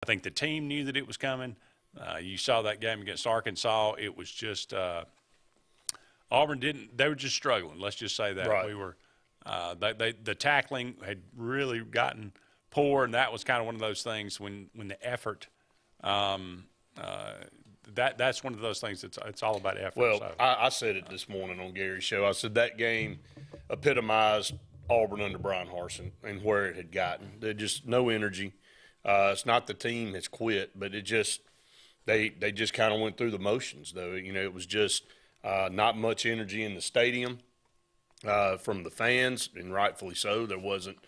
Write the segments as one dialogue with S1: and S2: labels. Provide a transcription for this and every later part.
S1: I think the team knew that it was coming. You saw that game against Arkansas. It was just Auburn didn't. They were just struggling. Let's just say that
S2: Right.
S1: we were. The tackling had really gotten poor, and that was kind of one of those things when the effort. That's one of those things. It's all about effort.
S2: Well,
S1: so.
S2: I said it this morning on Gary's show. I said that game epitomized Auburn under Brian Harsin and where it had gotten. There's just no energy. It's not the team has quit, but it just they just kind of went through the motions, though. It was just not much energy in the stadium from the fans, and rightfully so. There wasn't.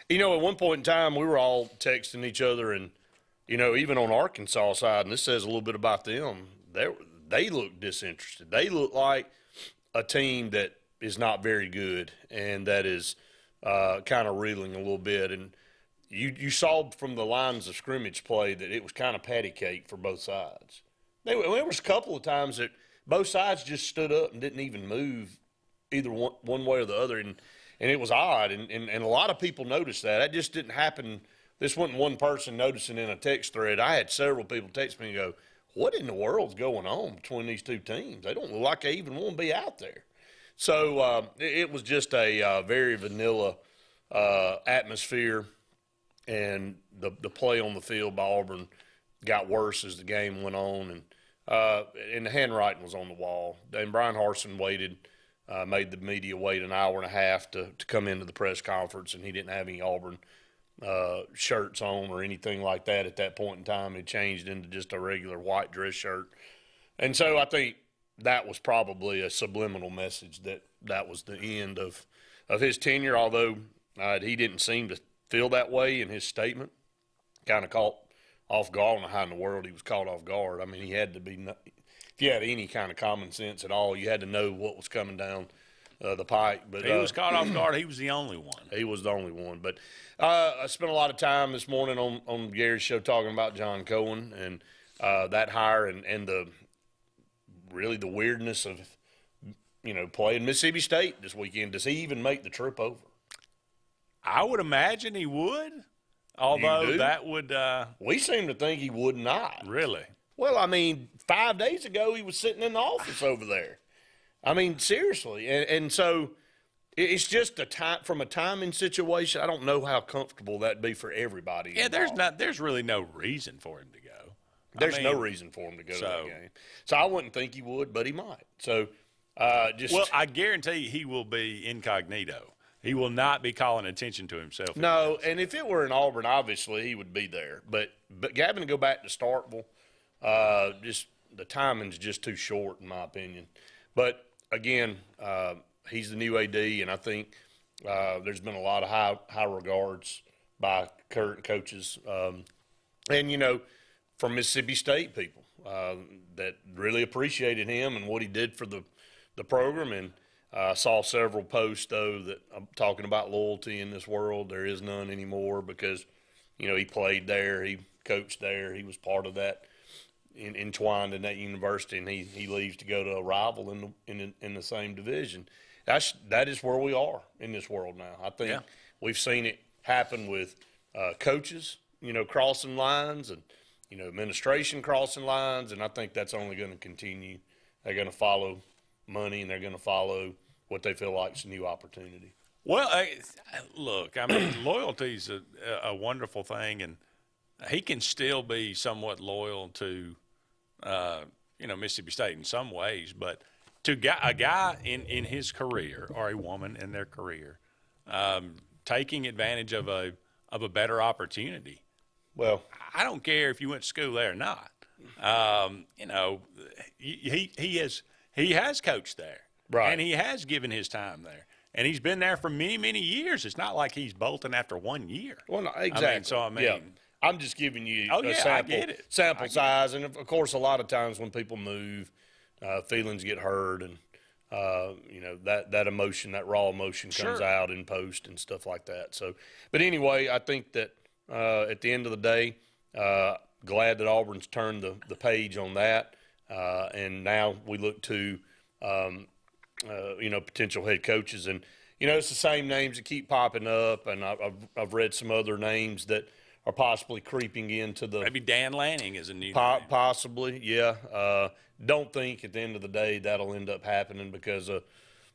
S2: At one point in time, we were all texting each other, and even on Arkansas side, and this says a little bit about them. They look disinterested. They look like a team that is not very good and that is kind of reeling a little bit. And you saw from the lines of scrimmage play that it was kind of patty cake for both sides. There was a couple of times that both sides just stood up and didn't even move either one way or the other, and it was odd. And a lot of people noticed that. That just didn't happen. This wasn't one person noticing in a text thread. I had several people text me and go, what in the world's going on between these two teams? They don't look like they even want to be out there. So it was just a very vanilla atmosphere, and the play on the field by Auburn got worse as the game went on, and the handwriting was on the wall. And Brian Harsin made the media wait an hour and a half to come into the press conference, and he didn't have any Auburn shirts on or anything like that at that point in time. It changed into just a regular white dress shirt. And so I think that was probably a subliminal message that was the end of his tenure, although he didn't seem to feel that way in his statement. Kind of caught off guard. I don't know how in the world he was caught off guard. I mean, he had to be – if you had any kind of common sense at all, you had to know what was coming down the pike. But
S1: he was caught off guard. He was the only one.
S2: He was the only one. But I spent a lot of time this morning on Gary's show talking about John Cohen and that hire and the weirdness of playing Mississippi State this weekend. Does he even make the trip over?
S1: I would imagine he would, although that would
S2: we seem to think he would not.
S1: Really?
S2: Well, I mean, 5 days ago he was sitting in the office over there. I mean, seriously. And so it's just from a timing situation. I don't know how comfortable that'd be for everybody.
S1: Yeah, there's really no reason for him to go.
S2: There's no reason for him to go to that game. So I wouldn't think he would, but he might. So well,
S1: I guarantee you he will be incognito. He will not be calling attention to himself.
S2: No, and if it were in Auburn, obviously he would be there. But having to go back to Starkville, just the timing's just too short, in my opinion. But again, he's the new AD, and I think there's been a lot of high regards by current coaches, and from Mississippi State people that really appreciated him and what he did for the program. And I saw several posts, though, that I'm talking about loyalty in this world. There is none anymore because, he played there, he coached there, he was part of that, entwined in that university, and he leaves to go to a rival in the same division. That is where we are in this world now. I think we've seen it happen with coaches, crossing lines, and administration crossing lines, and I think that's only going to continue. They're going to follow money, and they're going to follow what they feel like is a new opportunity.
S1: Well, look, I mean, loyalty is a wonderful thing, and he can still be somewhat loyal to, Mississippi State in some ways. But to a guy in his career or a woman in their career, taking advantage of a better opportunity.
S2: Well,
S1: I don't care if you went to school there or not. He has coached there,
S2: right,
S1: and he has given his time there. And he's been there for many, many years. It's not like he's bolting after 1 year.
S2: Well, no, exactly.
S1: Yeah.
S2: I'm just giving you
S1: a
S2: sample size. And, of course, a lot of times when people move, feelings get hurt. And, that emotion, that raw emotion comes out in post and stuff like that. So, but anyway, I think that at the end of the day, glad that Auburn's turned the page on that. And now we look to potential head coaches, and it's the same names that keep popping up, and I've read some other names that are possibly creeping into the
S1: Maybe Dan Lanning is a new name.
S2: possibly, yeah. Don't think at the end of the day that'll end up happening because of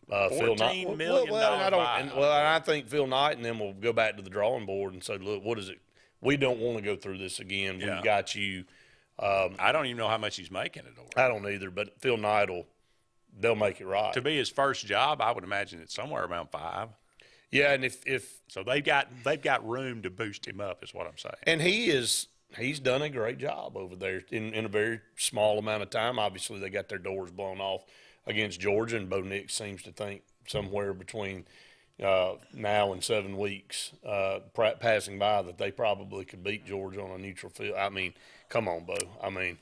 S2: Phil Knight.
S1: $14 million buyout.
S2: And I think Phil Knight and then we'll go back to the drawing board and say, look, what is it? We don't want to go through this again.
S1: Yeah.
S2: We've got you.
S1: I don't even know how much he's making at Auburn.
S2: I don't either, but Phil Knight they'll make it right.
S1: To be his first job, I would imagine it's somewhere around 5.
S2: Yeah, and if
S1: so, they've got room to boost him up, is what I'm saying.
S2: and he's done a great job over there in a very small amount of time. Obviously, they got their doors blown off against Georgia, and Bo Nix seems to think somewhere between now and 7 weeks passing by that they probably could beat Georgia on a neutral field. I mean, come on, Bo. I mean,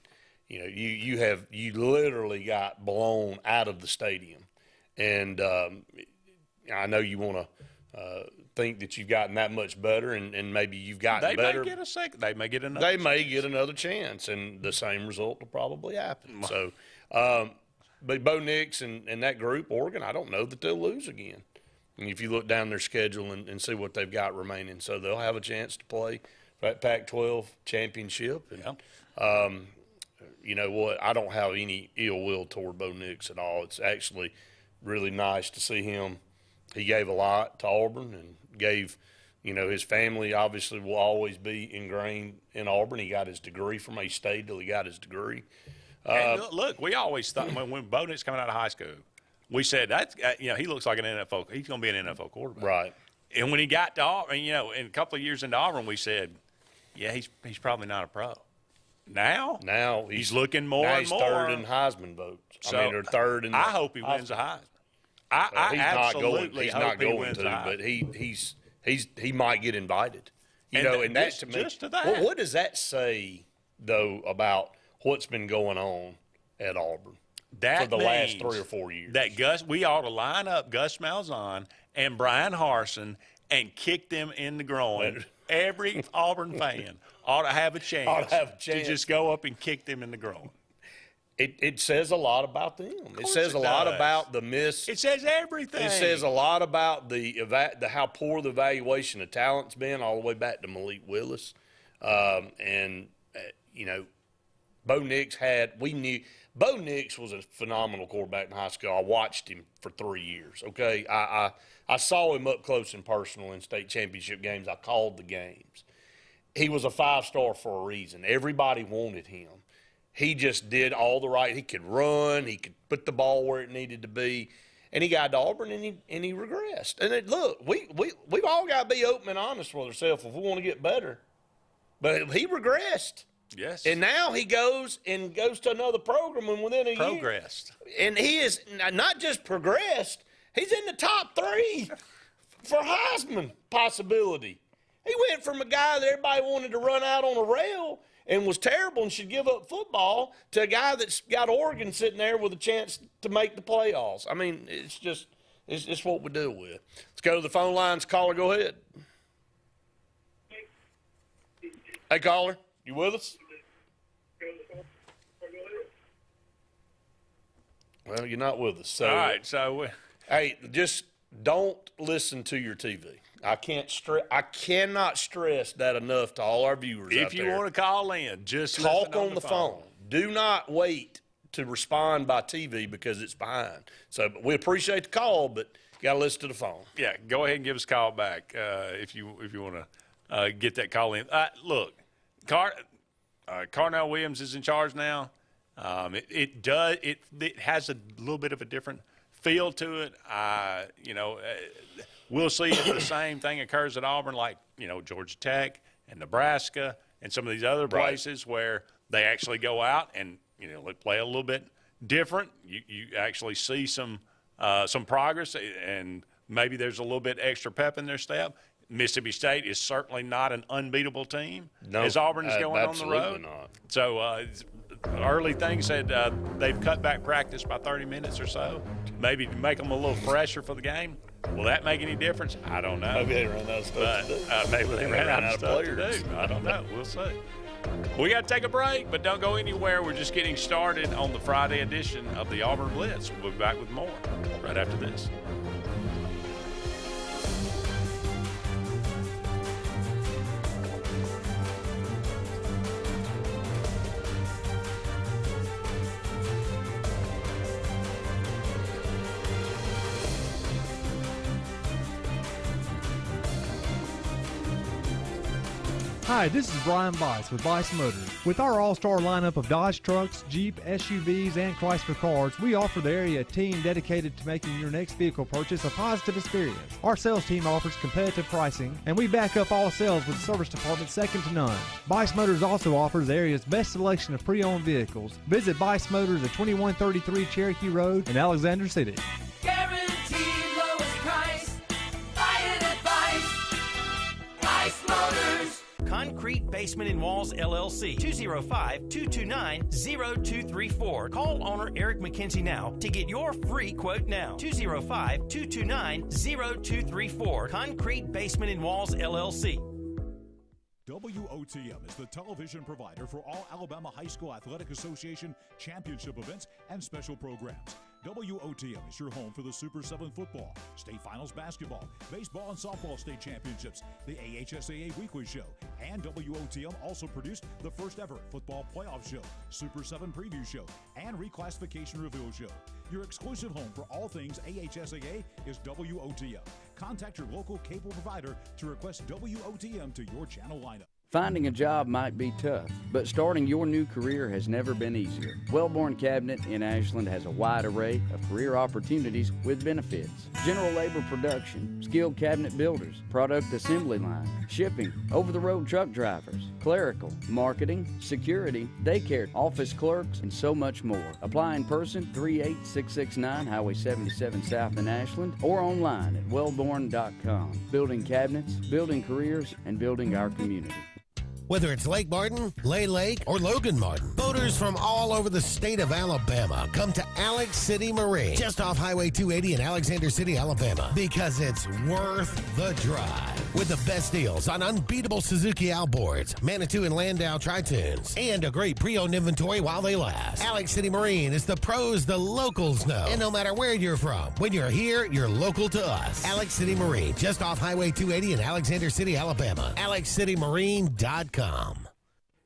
S2: you know, you literally got blown out of the stadium, and I know you want to think that you've gotten that much better, and maybe you've gotten better.
S1: They may get a second. They may get another.
S2: They may get another chance, and the same result will probably happen. So, but Bo Nix and that group, Oregon, I don't know that they'll lose again. And if you look down their schedule and see what they've got remaining, so they'll have a chance to play that Pac-12 championship. And, you know what? I don't have any ill will toward Bo Nix at all. It's actually really nice to see him. He gave a lot to Auburn and gave, you know, his family obviously will always be ingrained in Auburn. He got his degree from A State till he got his degree.
S1: And look, we always thought when Bo Nix coming out of high school, we said that's he looks like an NFL. He's going to be an NFL quarterback,
S2: Right.
S1: And when he got to Auburn, in a couple of years into Auburn, we said, yeah, he's probably not a pro. Now
S2: He's
S1: looking more and more.
S2: He's third in Heisman votes.
S1: So,
S2: or third in.
S1: I hope he wins the Heisman. I absolutely
S2: he's
S1: hope
S2: not going
S1: he wins
S2: to,
S1: the Heisman.
S2: but he might get invited. You know, and that to me,
S1: just to that.
S2: What does that say though about what's been going on at Auburn for the last 3 or 4 years?
S1: That we ought to line up Gus Malzahn and Brian Harsin and kick them in the groin. Every Auburn fan ought to have a chance to just go up and kick them in the groin.
S2: It says a lot about them. It says a lot about the miss.
S1: It says everything.
S2: It says a lot about the how poor the evaluation of talent's been all the way back to Malik Willis. You know, Bo Nix Bo Nix was a phenomenal quarterback in high school. I watched him for 3 years, okay? I saw him up close and personal in state championship games. I called the games. He was a 5-star for a reason. Everybody wanted him. He just did all the right. He could run. He could put the ball where it needed to be. And he got to Auburn, and he regressed. And look, we've all got to be open and honest with ourselves if we want to get better. But he regressed.
S1: Yes.
S2: And now he goes to another program, and within a year. And he is not just progressed, he's in the top 3 for Heisman possibility. He went from a guy that everybody wanted to run out on a rail and was terrible and should give up football to a guy that's got Oregon sitting there with a chance to make the playoffs. I mean, it's what we deal with. Let's go to the phone lines. Caller, go ahead. Hey, caller, you with us? Well, you're not with us. So,
S1: all right, so
S2: hey, just don't listen to your TV. I cannot stress that enough to all our viewers out there.
S1: If you want to call in, just
S2: talk on the phone. Do not wait to respond by TV because it's behind. So we appreciate the call, but you got to listen to the phone.
S1: Yeah, go ahead and give us a call back if you want to get that call in. Look, Carnell Williams is in charge now. It has a little bit of a different feel to it. We'll see if the same thing occurs at Auburn, like Georgia Tech and Nebraska and some of these other places where they actually go out and they play a little bit different. You actually see some progress, and maybe there's a little bit extra pep in their step. Mississippi State is certainly not an unbeatable team as Auburn is going on the road.
S2: Not.
S1: So early things said they've cut back practice by 30 minutes or so, maybe to make them a little fresher for the game. Will that make any difference? I don't know.
S2: Maybe they ran out of stuff to do.
S1: Maybe they ran out of stuff to do. I don't know. We'll see. We got to take a break, but don't go anywhere. We're just getting started on the Friday edition of the Auburn Blitz. We'll be back with more right after this.
S3: Hi, this is Brian Bice with Bice Motors. With our all-star lineup of Dodge trucks, Jeep, SUVs, and Chrysler cars, we offer the area a team dedicated to making your next vehicle purchase a positive experience. Our sales team offers competitive pricing, and we back up all sales with service department second to none. Bice Motors also offers the area's best selection of pre-owned vehicles. Visit Bice Motors at 2133 Cherokee Road in Alexander City.
S4: Guaranteed lowest price. Buy it at Bice Motors.
S5: Concrete Basement and Walls, LLC, 205-229-0234. Call owner Eric McKenzie now to get your free quote now. 205-229-0234. Concrete Basement and Walls, LLC.
S6: WOTM is the television provider for all Alabama High School Athletic Association championship events and special programs. WOTM is your home for the Super 7 football, state finals basketball, baseball and softball state championships, the AHSAA weekly show, and WOTM also produced the first ever football playoff show, Super 7 preview show, and reclassification reveal show. Your exclusive home for all things AHSAA is WOTM. Contact your local cable provider to request WOTM to your channel lineup.
S7: Finding a job might be tough, but starting your new career has never been easier. Wellborn Cabinet in Ashland has a wide array of career opportunities with benefits. General labor production, skilled cabinet builders, product assembly line, shipping, over-the-road truck drivers, clerical, marketing, security, daycare, office clerks, and so much more. Apply in person, 38669 Highway 77 South in Ashland, or online at wellborn.com. Building cabinets, building careers, and building our community.
S8: Whether it's Lake Martin, Lay Lake, or Logan Martin, boaters from all over the state of Alabama come to Alex City Marine, just off Highway 280 in Alexander City, Alabama, because it's worth the drive. With the best deals on unbeatable Suzuki outboards, Manitou and Landau Tritoons, and a great pre-owned inventory while they last. Alex City Marine is the pros the locals know. And no matter where you're from, when you're here, you're local to us. Alex City Marine, just off Highway 280 in Alexander City, Alabama. AlexCityMarine.com.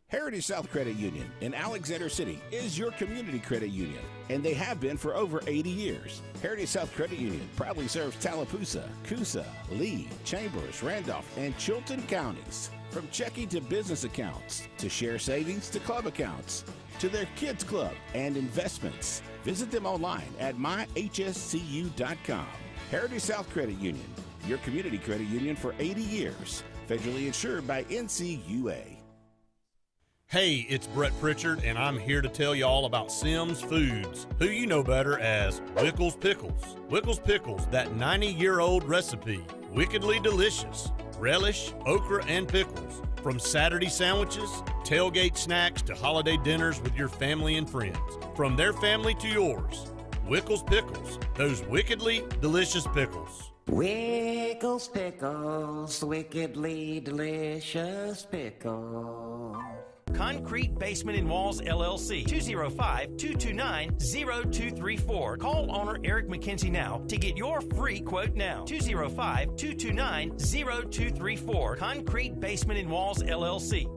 S9: Heritage South Credit Union in Alexander City is your community credit union, and they have been for over 80 years. Heritage South Credit Union proudly serves Tallapoosa, Coosa, Lee, Chambers, Randolph, and Chilton counties. From checking to business accounts, to share savings to club accounts, to their kids club and investments. Visit them online at myhscu.com. Heritage South Credit Union, your community credit union for 80 years. Federally insured by NCUA.
S2: Hey, it's Brett Pritchard, and I'm here to tell you all about Sims Foods, who you know better as Wickles Pickles. Wickles Pickles, that 90-year-old recipe, wickedly delicious. Relish, okra, and pickles. From Saturday sandwiches, tailgate snacks, to holiday dinners with your family and friends. From their family to yours, Wickles Pickles, those wickedly delicious pickles.
S10: Wickles Pickles, wickedly delicious pickles.
S5: Concrete Basement and Walls, LLC, 205-229-0234. Call owner Eric McKenzie now to get your free quote now. 205-229-0234. Concrete Basement and Walls, LLC.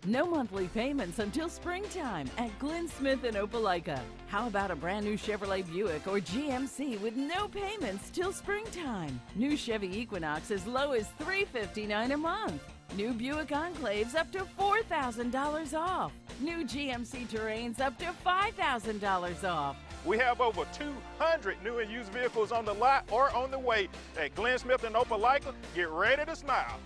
S11: No monthly payments until springtime at Glenn Smith in Opelika. How about a brand new Chevrolet Buick or GMC with no payments till springtime? New Chevy Equinox as low as $359 a month. New Buick Enclaves up to $4,000 off. New GMC Terrains up to $5,000 off.
S12: We have over 200 new and used vehicles on the lot or on the way at Glenn Smith in Opelika. Get ready to smile.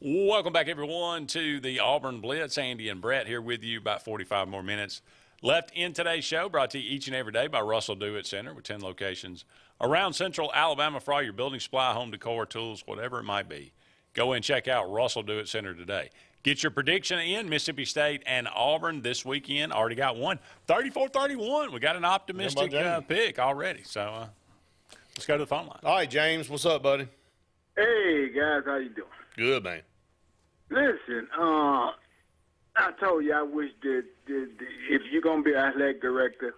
S1: Welcome back, everyone, to the Auburn Blitz. Andy and Brett here with you. About 45 more minutes left in today's show, brought to you each and every day by Russell Do-It Center with 10 locations around Central Alabama for all your building supply, home decor, tools, whatever it might be. Go and check out Russell Do-It Center today. Get your prediction in. Mississippi State and Auburn this weekend. Already got one. 34-31. We got an optimistic pick already. So let's go to the phone line.
S2: All right, James. What's up, buddy?
S13: Hey, guys. How you doing?
S2: Good, man.
S13: Listen, I told you I wish that if you're going to be an athletic director,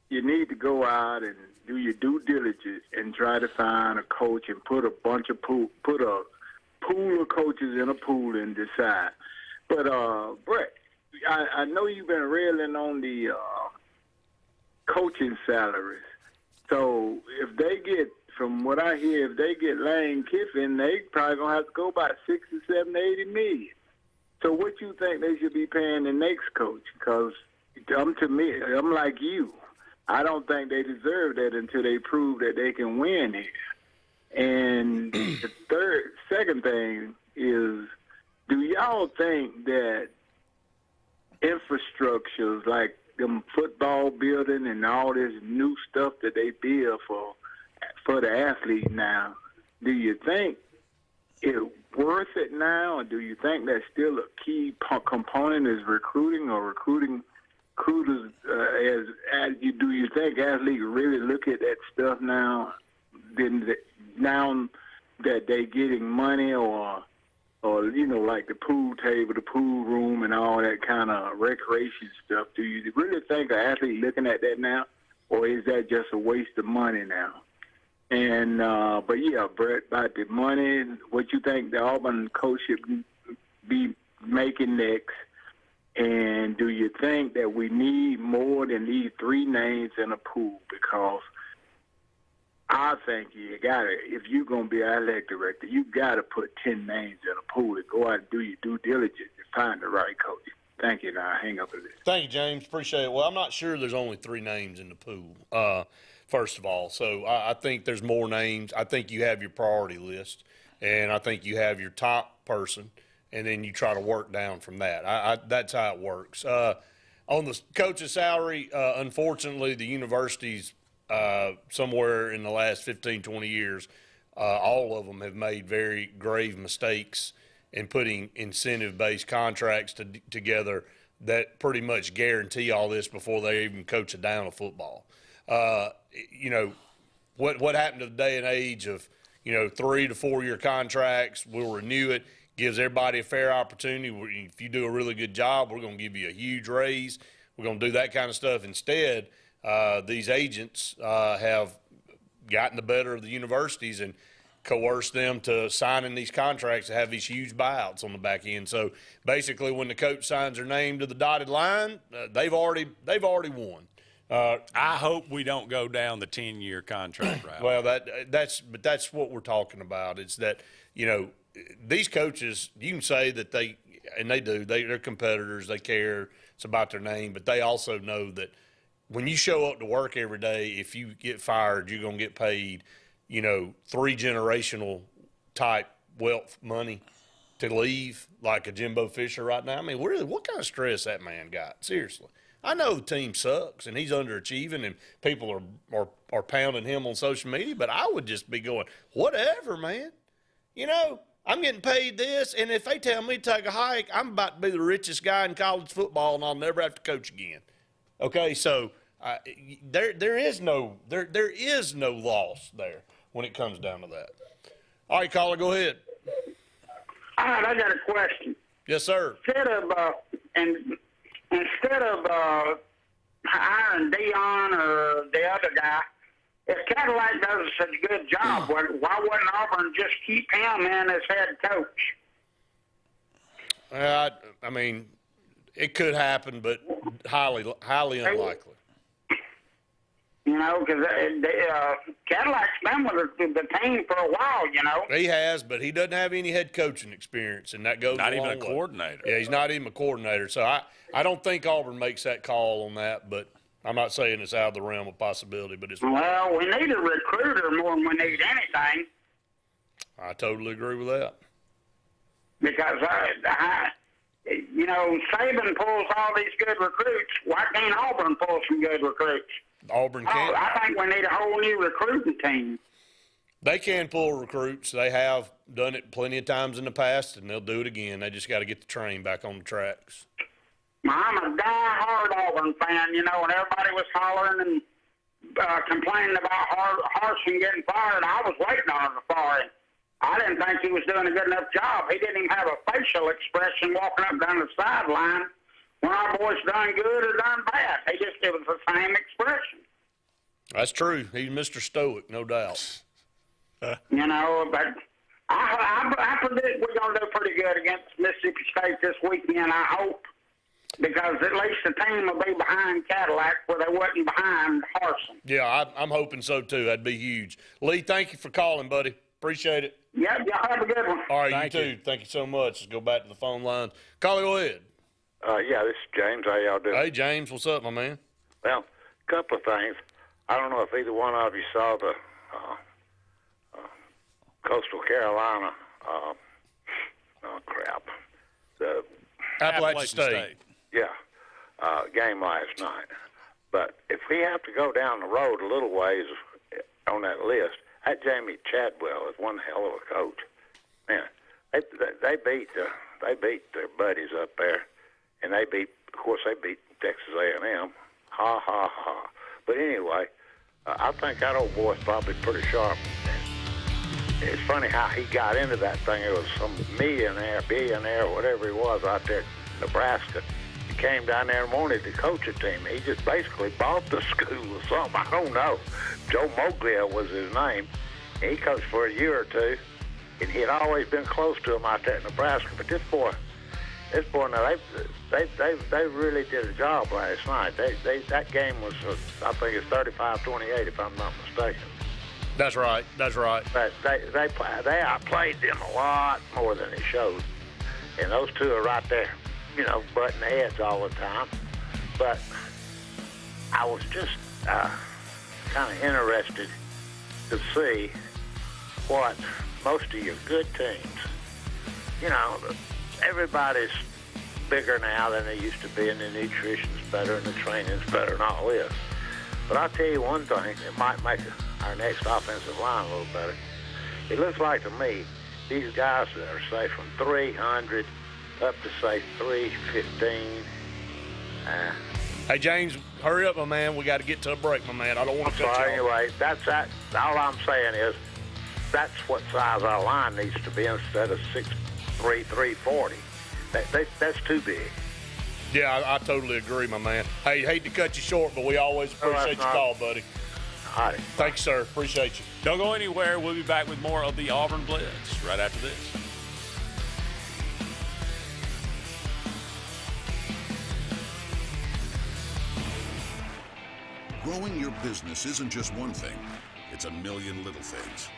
S13: you need to go out and do your due diligence and try to find a coach and put a pool of coaches in a pool and decide. But Brett, I know you've been railing on the coaching salaries. So if they get, from what I hear, if they get Lane Kiffin, they probably gonna have to go about 60, 70, 80 million. So what you think they should be paying the next coach? Because I'm like you. I don't think they deserve that until they prove that they can win here. And the second thing is, do y'all think that infrastructures like them football building and all this new stuff that they build for the athlete now, do you think it's worth it now, or do you think that's still a key component is recruiting or recruiting recruiters do you think athletes really look at that stuff now? Now that they getting money or like the pool table, the pool room, and all that kind of recreation stuff. Do you really think an athlete looking at that now, or is that just a waste of money now? And but yeah, Brett, about the money, what you think the Auburn coach should be making next? And do you think that we need more than these 3 names in a pool? Because I think you got to, if you're going to be an athletic director, you got to put 10 names in a pool to go out and do your due diligence and find the right coach. Thank you. Now, hang up with this.
S2: Thank you, James. Appreciate it. Well, I'm not sure there's only 3 names in the pool, first of all. So I think there's more names. I think you have your priority list, and I think you have your top person, and then you try to work down from that. That's how it works. On the coach's salary, unfortunately, the universities somewhere in the last 15, 20 years, all of them have made very grave mistakes in putting incentive-based contracts together that pretty much guarantee all this before they even coach a down of football. What happened to the day and age of, 3 to 4 year contracts, we'll renew it, gives everybody a fair opportunity. If you do a really good job, we're going to give you a huge raise. We're going to do that kind of stuff. Instead, these agents have gotten the better of the universities and coerced them to signing these contracts to have these huge buyouts on the back end. So basically, when the coach signs their name to the dotted line, they've already won.
S1: I hope we don't go down the 10-year contract route.
S2: Well, that's what we're talking about. It's that these coaches, you can say that they're competitors, they care, it's about their name, but they also know that when you show up to work every day, if you get fired, you're going to get paid, 3 generational type wealth money to leave, like a Jimbo Fisher right now. I mean, really, what kind of stress that man got? Seriously. I know the team sucks and he's underachieving and people are pounding him on social media, but I would just be going, whatever, man. I'm getting paid this, and if they tell me to take a hike, I'm about to be the richest guy in college football, and I'll never have to coach again. Okay, so there is no loss there when it comes down to that. All right, caller, go ahead.
S14: All right, I got a question.
S2: Yes, sir.
S14: Instead of hiring Dion or the other guy, if Cadillac does such a good job, why wouldn't Auburn just keep him in as head coach?
S2: I mean, it could happen, but highly unlikely.
S14: Because Cadillac's been with the team for a while,
S2: He has, but he doesn't have any head coaching experience, and that goes
S1: not
S2: a long
S1: even a
S2: way.
S1: coordinator.
S2: Yeah, he's not even a coordinator. So I don't think Auburn makes that call on that, but I'm not saying it's out of the realm of possibility. But it's
S14: well, we need a recruiter more than we need anything.
S2: I totally agree with that.
S14: Because Saban pulls all these good recruits. Why can't Auburn pull some good recruits?
S2: Auburn can.
S14: I think we need a whole new recruiting team.
S2: They can pull recruits. They have done it plenty of times in the past, and they'll do it again. They just got to get the train back on the tracks.
S14: I'm a die-hard Auburn fan, and everybody was hollering and complaining about Harsin getting fired. I was waiting on him to fire him. I didn't think he was doing a good enough job. He didn't even have a facial expression walking up down the sideline when our boys done good or done bad. It was the same expression.
S2: That's true. He's Mr. Stoic, no doubt.
S14: You know, but I predict we're going to do pretty good against Mississippi State this weekend, I hope, because at least the team will be behind Cadillac where they wasn't behind Harsin.
S2: Yeah, I'm hoping so, too. That'd be huge. Lee, thank you for calling, buddy. Appreciate it.
S14: Yep, y'all have a good one.
S2: All right, you too. Thank you so much. Let's go back to the phone lines. Caller, go ahead.
S15: Yeah, this is James. How y'all doing?
S2: Hey, James. What's up, my man?
S15: Well, a couple of things. I don't know if either one of you saw the Coastal Carolina, the
S2: Appalachian State.
S15: Yeah, game last night. But if we have to go down the road a little ways on that list, that Jamie Chadwell is one hell of a coach. Man, they beat their buddies up there, and of course they beat Texas A&M. Ha ha ha. But anyway, I think that old boy's probably pretty sharp. It's funny how he got into that thing. It was some billionaire, whatever he was out there in Nebraska. He came down there and wanted to coach a team. He just basically bought the school or something. I don't know. Joe Moglia was his name. He coached for a year or two, and he had always been close to him out there in Nebraska. But this boy, now they really did a job last night. That game was, I think it's 35-28 if I'm not mistaken.
S2: That's right.
S15: But they outplayed them a lot more than they showed. And those two are right there, butting heads all the time. But I was just kind of interested to see what most of your good teams, everybody's bigger now than they used to be, and the nutrition's better and the training's better and all this. But I'll tell you one thing that might make our next offensive line a little better. It looks like to me these guys that are, say, from 300 up to, say, 315.
S2: Hey, James, hurry up, my man. We got to get to a break, my man. I don't want to cut you off.
S15: Anyway, that's that. All I'm saying is that's what size our line needs to be instead of 6'3", 340. That's too big.
S2: Yeah, I totally agree, my man. Hey, hate to cut you short, but we always appreciate your call, buddy.
S15: All right.
S2: Thanks, sir. Appreciate you.
S1: Don't go anywhere. We'll be back with more of the Auburn Blitz right after this.
S16: Growing your business isn't just one thing. It's a million little things.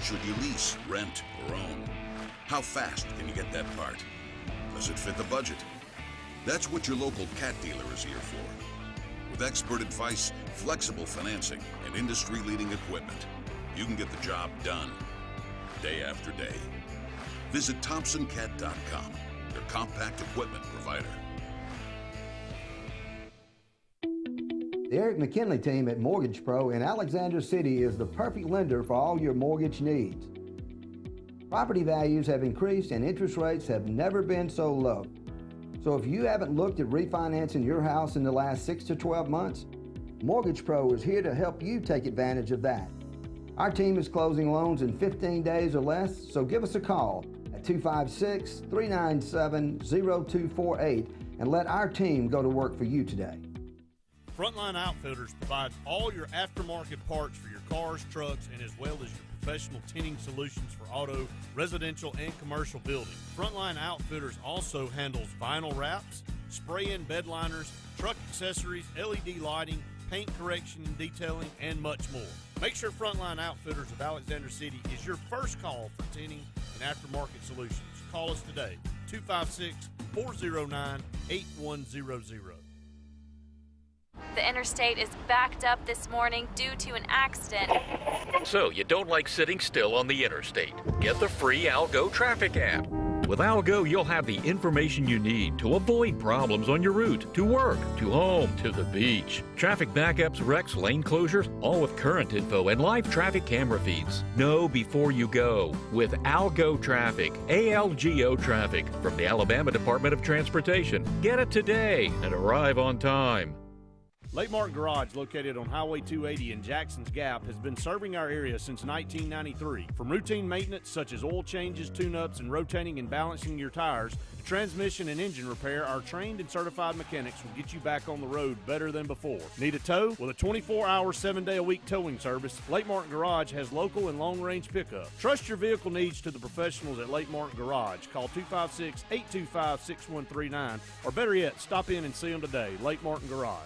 S16: Should you lease, rent, or own? How fast can you get that part? Does it fit the budget? That's what your local cat dealer is here for. With expert advice, flexible financing, and industry-leading equipment, you can get the job done day after day. Visit ThompsonCat.com, your compact equipment provider.
S17: The Eric McKinley team at Mortgage Pro in Alexander City is the perfect lender for all your mortgage needs. Property values have increased and interest rates have never been so low. So if you haven't looked at refinancing your house in the last 6 to 12 months, Mortgage Pro is here to help you take advantage of that. Our team is closing loans in 15 days or less, so give us a call at 256-397-0248 and let our team go to work for you today.
S18: Frontline Outfitters provides all your aftermarket parts for your cars, trucks, and as well as your professional tinting solutions for auto, residential, and commercial buildings. Frontline Outfitters also handles vinyl wraps, spray-in bed liners, truck accessories, LED lighting, paint correction and detailing, and much more. Make sure Frontline Outfitters of Alexander City is your first call for tinting and aftermarket solutions. Call us today, 256-409-8100.
S19: The interstate is backed up this morning due to an accident.
S20: So you don't like sitting still on the interstate? Get the free Algo traffic app. With Algo, you'll have the information you need to avoid problems on your route, to work, to home, to the beach. Traffic backups, wrecks, lane closures, all with current info and live traffic camera feeds. Know before you go with Algo Traffic, ALGO Traffic from the Alabama Department of Transportation. Get it today and arrive on time.
S18: Lake Martin Garage, located on Highway 280 in Jackson's Gap, has been serving our area since 1993. From routine maintenance such as oil changes, tune-ups, and rotating and balancing your tires, to transmission and engine repair, our trained and certified mechanics will get you back on the road better than before. Need a tow? With a 24-hour, 7-day-a-week towing service, Lake Martin Garage has local and long-range pickup. Trust your vehicle needs to the professionals at Lake Martin Garage. Call 256-825-6139, or better yet, stop in and see them today. Lake Martin Garage.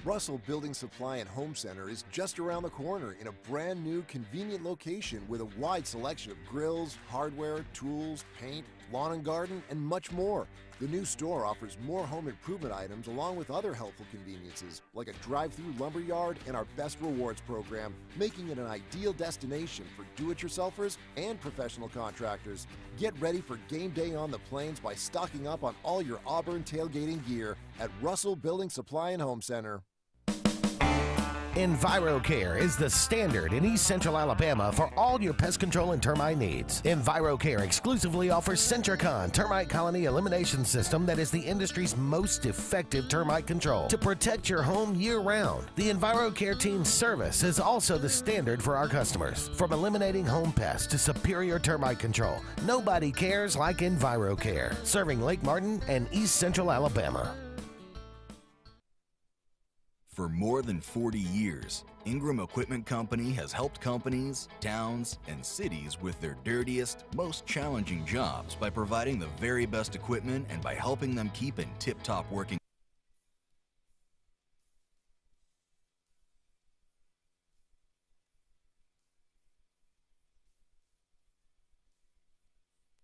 S21: Russell Building Supply and Home Center is just around the corner in a brand new, convenient location with a wide selection of grills, hardware, tools, paint, lawn and garden, and much more. The new store offers more home improvement items along with other helpful conveniences like a drive-through lumber yard and our Best Rewards program, making it an ideal destination for do-it-yourselfers and professional contractors. Get ready for game day on the plains by stocking up on all your Auburn tailgating gear at Russell Building Supply and Home Center.
S8: EnviroCare is the standard in East Central Alabama for all your pest control and termite needs. EnviroCare exclusively offers Centricon termite colony elimination system that is the industry's most effective termite control to protect your home year-round. The EnviroCare team's service is also the standard for our customers. From eliminating home pests to superior termite control, nobody cares like EnviroCare, serving Lake Martin and East Central Alabama.
S22: For more than 40 years, Ingram Equipment Company has helped companies, towns, and cities with their dirtiest, most challenging jobs by providing the very best equipment and by helping them keep in tip-top working.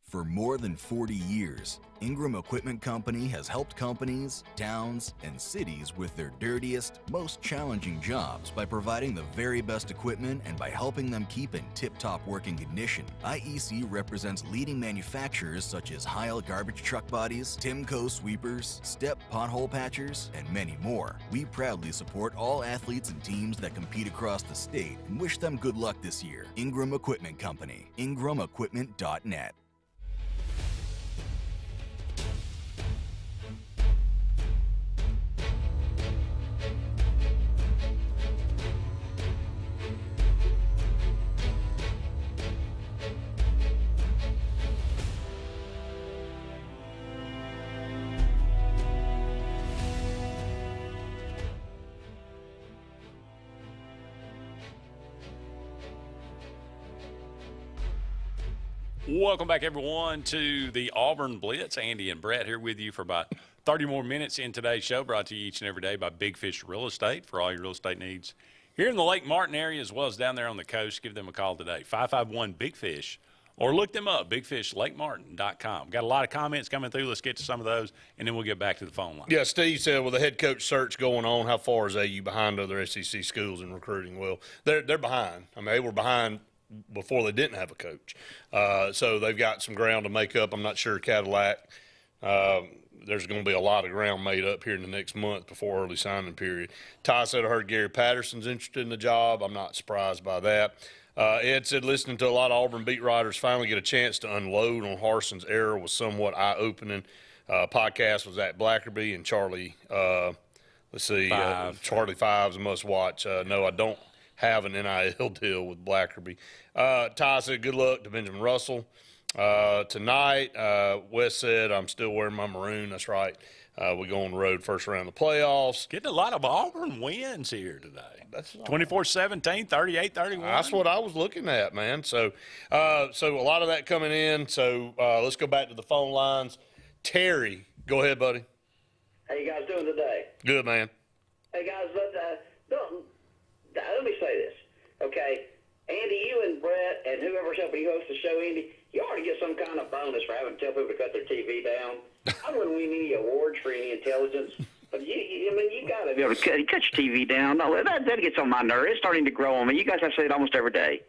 S22: For more than 40 years, Ingram Equipment Company has helped companies, towns, and cities with their dirtiest, most challenging jobs by providing the very best equipment and by helping them keep in tip-top working condition. IEC represents leading manufacturers such as Heil garbage truck bodies, Timco sweepers, Step pothole patchers, and many more. We proudly support all athletes and teams that compete across the state and wish them good luck this year. Ingram Equipment Company, ingramequipment.net.
S1: Welcome back, everyone, to the Auburn Blitz. Andy and Brett here with you for about 30 more minutes in today's show, brought to you each and every day by Big Fish Real Estate for all your real estate needs here in the Lake Martin area as well as down there on the coast. Give them a call today, 551-BIG-FISH, or look them up, bigfishlakemartin.com. Got a lot of comments coming through. Let's get to some of those, and then we'll get back to the phone line.
S2: Yeah, Steve said, with the head coach search going on, how far is AU behind other SEC schools in recruiting? Well, they're behind. I mean, they were behind before they didn't have a coach. So they've got some ground to make up. I'm not sure Cadillac. There's going to be a lot of ground made up here in the next month before early signing period. Ty said, I heard Gary Patterson's interested in the job. I'm not surprised by that. Ed said, listening to a lot of Auburn beat writers finally get a chance to unload on Harson's error was somewhat eye-opening. Podcast was at Blackerby and Charlie, Charlie Five's a must-watch. No, I don't have an NIL deal with Blackerby. Ty said, good luck to Benjamin Russell. Tonight, Wes said, I'm still wearing my maroon. That's right. We go on the road first round of the playoffs.
S1: Getting a lot of Auburn wins here today. That's 24-17, 38-31.
S2: That's what I was looking at, man. So a lot of that coming in. So let's go back to the phone lines. Terry, go ahead, buddy.
S23: How you guys doing today?
S2: Good, man.
S23: Hey, guys, let me say this, okay? Andy, you and Brett and whoever's helping you host the show, Andy, you ought to get some kind of bonus for having to tell people to cut their TV down. I wouldn't win any awards for any intelligence. But you got to be able to cut your TV down. No, that gets on my nerve. It's starting to grow on me. You guys have to say it almost every day.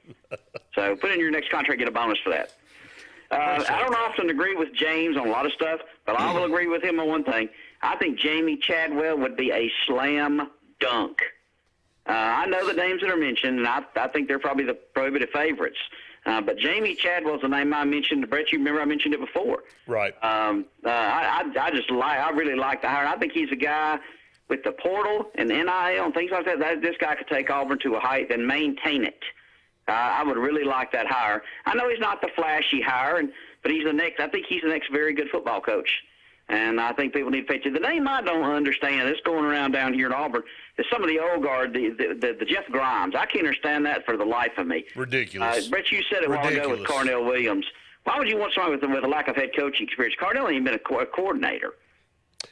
S23: So put in your next contract, get a bonus for that. I don't often agree with James on a lot of stuff, but I will agree with him on one thing. I think Jamie Chadwell would be a slam dunk. I know the names that are mentioned, and I think they're probably the prohibitive favorites. But Jamie Chadwell's the name I mentioned. Brett, you remember I mentioned it before.
S2: Right.
S23: I really like the hire. I think he's a guy
S14: with the portal and NIL and things like that, this guy could take Auburn to a height and maintain it. I would really like that hire. I know he's not the flashy hire, but he's the next. I think he's the next very good football coach. And I think people need to pay attention. The name I don't understand, it's going around down here in Auburn, is some of the old guard, the Jeff Grimes. I can't understand that for the life of me.
S2: Ridiculous.
S14: Brett, you said it a while ago with Carnell Williams. Why would you want somebody with a lack of head coaching experience? Carnell ain't even been a coordinator.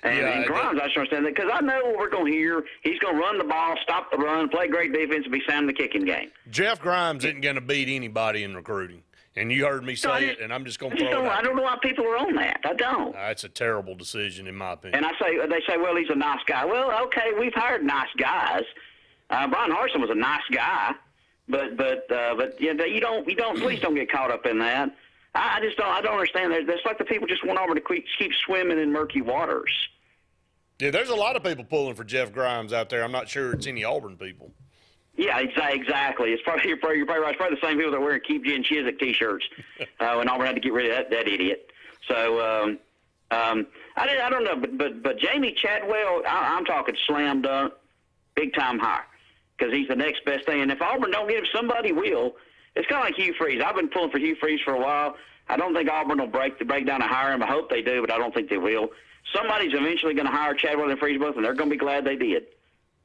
S14: And Grimes, I just understand that because I know what we're going to hear. He's going to run the ball, stop the run, play great defense, and be sound in the kicking game.
S2: Jeff Grimes isn't going to beat anybody in recruiting. And you heard me say it, and I'm just going to throw it out.
S14: I don't know why people are on that. I don't.
S2: That's a terrible decision, in my opinion.
S14: And they say, well, he's a nice guy. Well, okay, we've hired nice guys. Brian Harsin was a nice guy, but you don't. Please don't get caught up in that. I just don't. I don't understand that. It's like the people just want Auburn to keep swimming in murky waters.
S2: Yeah, there's a lot of people pulling for Jeff Grimes out there. I'm not sure it's any Auburn people.
S14: Yeah, exactly. It's probably you're probably right. It's probably the same people that wear Keep Jen Chiswick T-shirts when Auburn had to get rid of that idiot. So I don't know, but Jamie Chadwell, I'm talking slam dunk, big time hire because he's the next best thing. And if Auburn don't get him, somebody will. It's kind of like Hugh Freeze. I've been pulling for Hugh Freeze for a while. I don't think Auburn will break down and hire him. I hope they do, but I don't think they will. Somebody's eventually going to hire Chadwell and Freeze both, and they're going to be glad they did.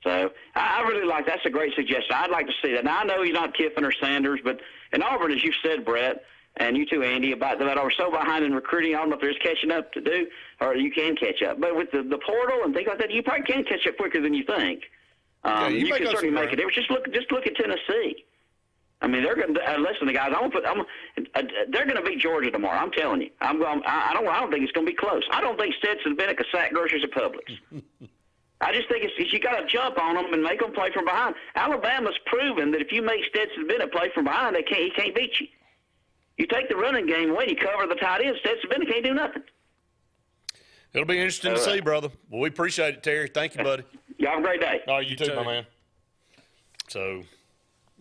S14: So I really like that's a great suggestion. I'd like to see that. Now I know he's not Kiffin or Sanders, but in Auburn, as you said, Brett, and you too, Andy, about that are so behind in recruiting. I don't know if there's catching up to do, or you can catch up. But with the portal and things like that, you probably can catch up quicker than you think. You can certainly make a difference. Just look at Tennessee. I mean, they're going to listen to guys. They're going to beat Georgia tomorrow. I'm telling you. I don't think it's going to be close. I don't think Stetson Bennett can sack groceries at Publix. I just think it's you got to jump on them and make them play from behind. Alabama's proven that if you make Stetson Bennett play from behind, he can't beat you. You take the running game away, and you cover the tight end. Stetson Bennett can't do nothing.
S2: It'll be interesting to see, brother. Well, we appreciate it, Terry. Thank you, buddy.
S14: Y'all have a great day.
S2: All right, you too, my man. So,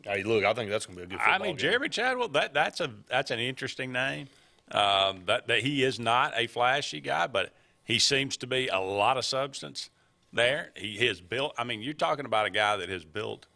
S2: hey, look, I think that's going to be a good football game.
S1: Jeremy Chadwell, that's an interesting name. That he is not a flashy guy, but he seems to be a lot of substance there. He has built – I mean, you're talking about a guy that has built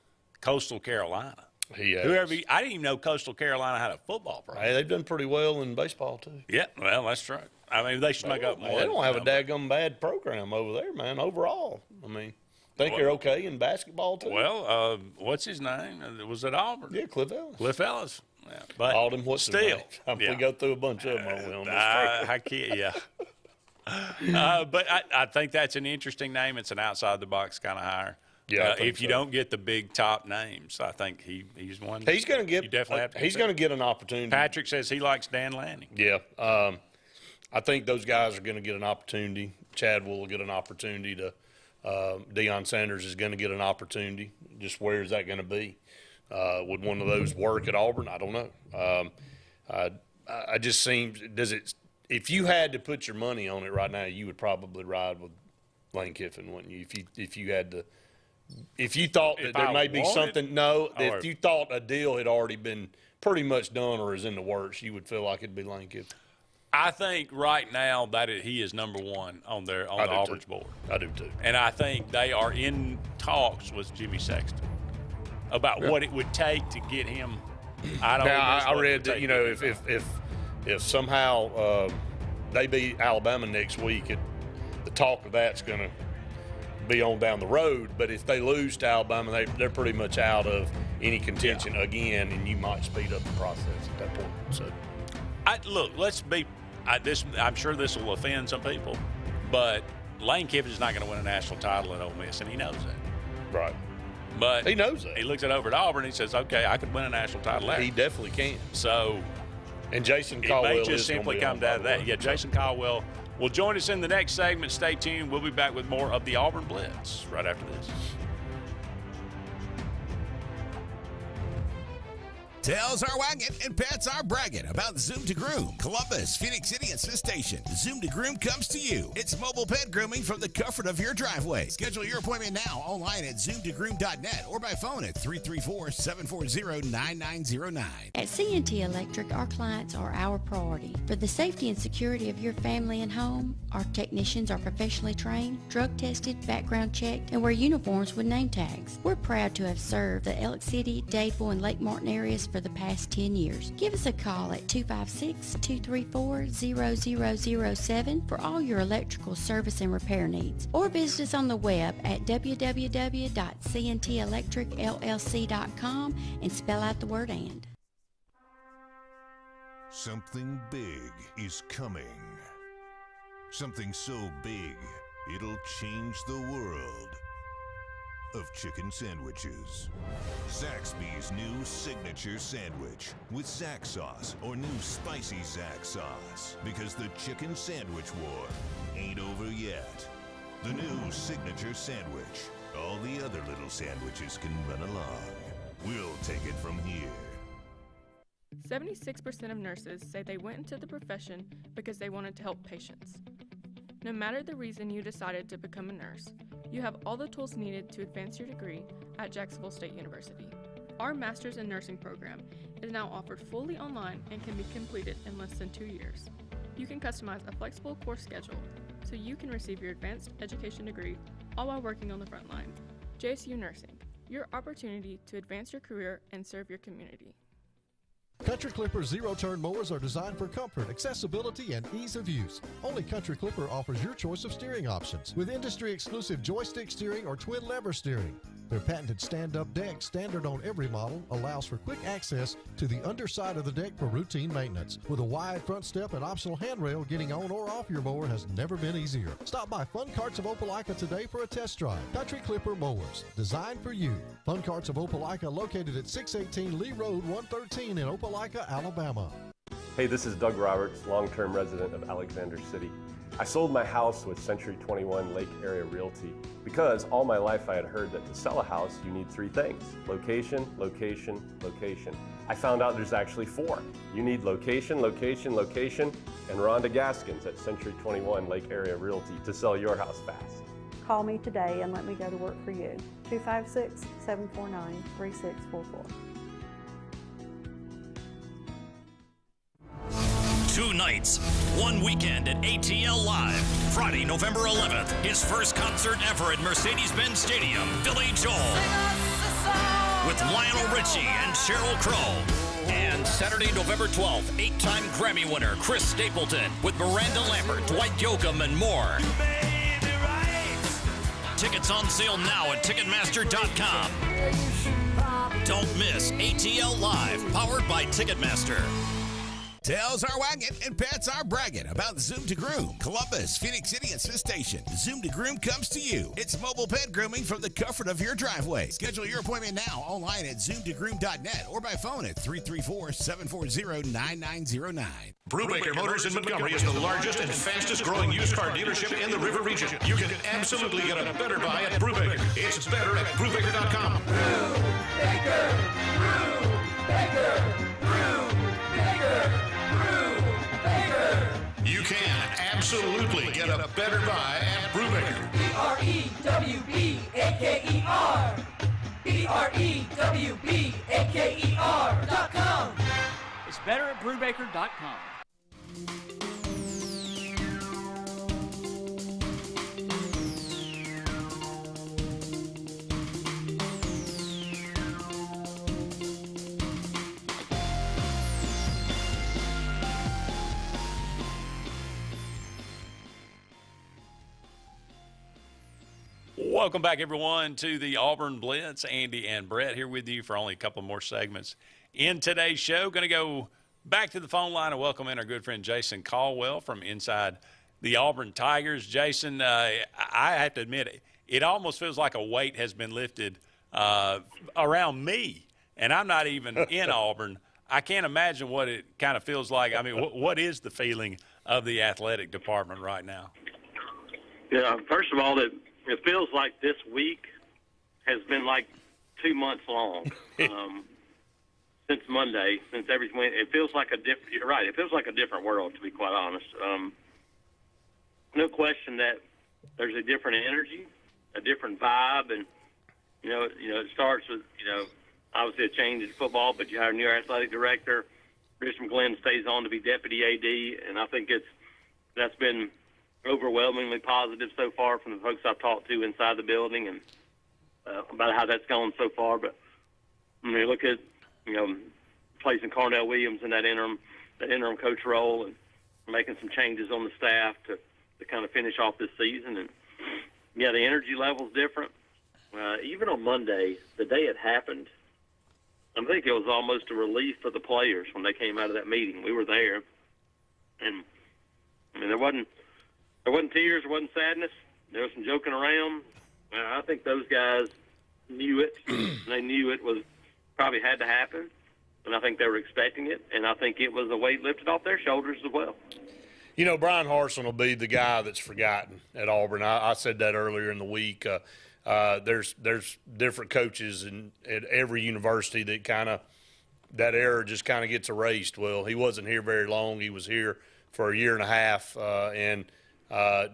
S1: Coastal Carolina.
S2: He has.
S1: I didn't even know Coastal Carolina had a football program.
S2: Hey, they've done pretty well in baseball, too.
S1: Yeah, well, that's true. I mean, they snuck up more.
S2: They don't have a daggum bad program over there, man, overall. I mean, they're okay in basketball, too.
S1: Well, what's his name? Was it Auburn?
S2: Yeah, Cliff Ellis.
S1: Cliff Ellis. Yeah, but
S2: all them what's
S1: still.
S2: We go through a bunch of them on this program.
S1: I can't, yeah. But I think that's an interesting name. It's an outside-the-box kind of hire.
S2: Yeah,
S1: if you don't get the big top names, I think he's one.
S2: He's going to get.
S1: You definitely have to.
S2: He's going to get an opportunity.
S1: Patrick says he likes Dan Lanning.
S2: Yeah, I think those guys are going to get an opportunity. Chadwell will get an opportunity to. Deion Sanders is going to get an opportunity. Just where is that going to be? Would one of those work at Auburn? I don't know. I just seems does it. If you had to put your money on it right now, you would probably ride with Lane Kiffin, wouldn't you? If you had to, if you thought that there may be something, if you thought a deal had already been pretty much done or is in the works, you would feel like it'd be Lane Kiffin.
S1: I think right now that he is number one on the Auburn's board.
S2: I do too.
S1: And I think they are in talks with Jimmy Sexton about what it would take to get him out of.
S2: Now I read that if somehow they beat Alabama next week, the talk of that's going to be on down the road. But if they lose to Alabama, they're pretty much out of any contention again, and you might speed up the process at that point. So,
S1: look, let's be. I'm sure this will offend some people, but Lane Kiffin's not going to win a national title at Ole Miss, and he knows that.
S2: Right.
S1: But
S2: he knows that.
S1: He looks it over at Auburn. And he says, "Okay, I could win a national title there."
S2: He definitely can.
S1: So,
S2: and Jason Caldwell
S1: it may just simply come down to that. Yeah, Jason Caldwell will join us in the next segment. Stay tuned. We'll be back with more of the Auburn Blitz right after this.
S9: Tails are wagging and pets are bragging about Zoom to Groom. Columbus, Phoenix City, and Smith Station. Zoom to Groom comes to you. It's mobile pet grooming from the comfort of your driveway. Schedule your appointment now online at zoomtogroom.net or by phone at 334-740-9909.
S3: At C&T Electric, our clients are our priority. For the safety and security of your family and home, our technicians are professionally trained, drug tested, background checked, and wear uniforms with name tags. We're proud to have served the Elk City, Dadeville, and Lake Martin areas for the past 10 years. Give us a call at 256-234-0007 for all your electrical service and repair needs, or visit us on the web at www.cntelectricllc.com and spell out the word "and."
S4: Something big is coming. Something so big, it'll change the world of chicken sandwiches. Zaxby's new signature sandwich with Zax sauce or new spicy Zax sauce, because the chicken sandwich war ain't over yet. The new signature sandwich. All the other little sandwiches can run along. We'll take it from here.
S6: 76% of nurses say they went into the profession because they wanted to help patients. No matter the reason you decided to become a nurse, you have all the tools needed to advance your degree at Jacksonville State University. Our Master's in Nursing program is now offered fully online and can be completed in less than 2 years. You can customize a flexible course schedule so you can receive your advanced education degree all while working on the front line. JSU Nursing, your opportunity to advance your career and serve your community.
S24: Country Clipper zero-turn mowers are designed for comfort, accessibility, and ease of use. Only Country Clipper offers your choice of steering options with industry-exclusive joystick steering or twin lever steering. Their patented stand-up deck, standard on every model, allows for quick access to the underside of the deck for routine maintenance. With a wide front step and optional handrail, getting on or off your mower has never been easier. Stop by Fun Carts of Opelika today for a test drive. Country Clipper mowers, designed for you. Fun Carts of Opelika, located at 618 Lee Road 113 in Opelika, Alabama.
S25: Hey, this is Doug Roberts, long-term resident of Alexander City. I sold my house with Century 21 Lake Area Realty because all my life I had heard that to sell a house you need 3 things: location, location, location. I found out there's actually 4. You need location, location, location, and Rhonda Gaskins at Century 21 Lake Area Realty to sell your house fast.
S26: Call me today and let me go to work for you. 256-749-3644.
S5: 2 nights, 1 weekend at ATL Live. Friday, November 11th, his first concert ever at Mercedes-Benz Stadium, Billy Joel. With Lionel Richie and Sheryl Crow. And Saturday, November 12th, 8-time Grammy winner Chris Stapleton with Miranda Lambert, Dwight Yoakam, and more. Tickets on sale now at Ticketmaster.com. Don't miss ATL Live, powered by Ticketmaster.
S9: Tails are wagging and pets are bragging about Zoom to Groom. Columbus, Phoenix City, and Smith Station. Zoom to Groom comes to you. It's mobile pet grooming from the comfort of your driveway. Schedule your appointment now online at zoomtogroom.net or by phone at 334-740-9909.
S27: Brubaker Motors in Montgomery is the largest and fastest growing used car dealership in the River region. You can absolutely get a better buy at Brubaker. It's better at Brubaker.com.
S28: Brubaker! Brubaker! Brubaker!
S27: You can absolutely get a better buy at Brubaker.
S28: BREWBAKER. BREWBAKER.com.
S29: It's better at Brubaker.com.
S1: Welcome back, everyone, to the Auburn Blitz. Andy and Brett here with you for only a couple more segments in today's show. Going to go back to the phone line and welcome in our good friend Jason Caldwell from inside the Auburn Tigers. Jason, I have to admit, it almost feels like a weight has been lifted around me, and I'm not even in Auburn. I can't imagine what it kind of feels like. I mean, what is the feeling of the athletic department right now?
S30: Yeah, first of all, it feels like this week has been like 2 months long. since Monday, since everything. It feels like a different. You're right. It feels like a different world, to be quite honest. No question that there's a different energy, a different vibe, and it starts with obviously a change in football, but you hire a new athletic director. Rich McGlynn stays on to be deputy AD, and I think that's been overwhelmingly positive so far from the folks I've talked to inside the building and about how that's gone so far. But when you look at placing Carnell Williams in that interim coach role and making some changes on the staff to kind of finish off this season, and the energy level's different. Even on Monday, the day it happened, I think it was almost a relief for the players when they came out of that meeting. We were there, and there wasn't tears, there wasn't sadness. There was some joking around. I think those guys knew it. They knew it was probably had to happen, and I think they were expecting it, and I think it was a weight lifted off their shoulders as well.
S2: Brian Harsin will be the guy that's forgotten at Auburn. I said that earlier in the week. There's different coaches at every university that era just kind of gets erased. Well, he wasn't here very long. He was here for a year and a half and